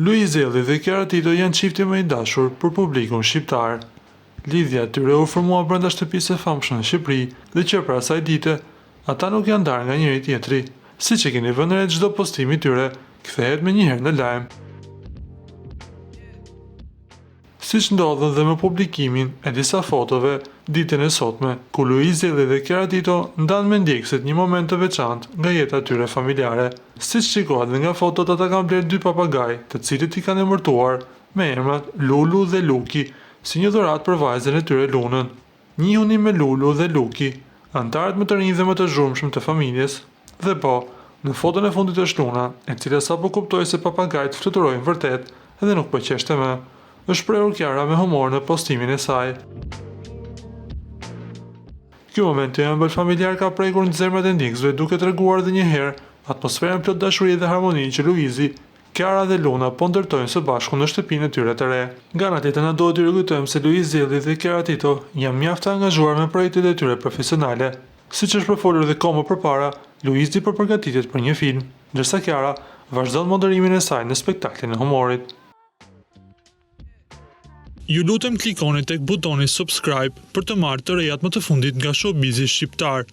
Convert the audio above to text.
Luizelli dhe Kiara Tito janë çifti më i dashur për publikun shqiptar. Lidhja e tyre u formua brenda shtëpisë së famshme në Shqipëri dhe që pra asaj dite, ata nuk janë ndarë nga njëri tjetri. Siç e keni vënë re, çdo postim i tyre kthehet menjëherë në lajm. Siç ndodhen dhe me publikimin e disa fotove ditën e sotme, ku Luizelli dhe Kiara Tito ndanë me ndjekësit një moment të veçantë nga jeta e tyre familjare. Siç shikohet dhe nga fotot, ata kanë blerë 2 papagaj, të cilët i kanë emërtuar me emrat Lulu dhe Luki, si një dhuratë për vajzën e tyre Lunën. Njihuni me Lulu dhe Luki, antarët më të rinj dhe më të zhurmshëm të familjes. Dhe po, në foton e fundit është Luna, e cila sapo kuptoi se papagajt fluturojnë vërtet dhe nuk po qeshte më. Është shprehur Kiara me humor në postimin e saj. Ky moment i ëmbël familjar ka prekur në zemrat e ndjekësve, duke treguar edhe një herë atmosferën plot dashurie dhe harmoni që Luizi, Kiara dhe Luna po ndërtojnë së bashku në shtëpinë e tyre të re. Nga ana tjetër, na duhet të rikujtojmë se Luizelli dhe Kiara Tito janë mjaft të angazhuar me projektet e tyre profesionale. Siç është përfolur dhe kohë më përpara, Luizi po përgatitet për një film, ndërsa Kiara vazhdon moderimin e saj në spektaklin e humorit. Ju lutem klikoni tek butoni subscribe për të marrë të rejat më të fundit nga showbizi shqiptar.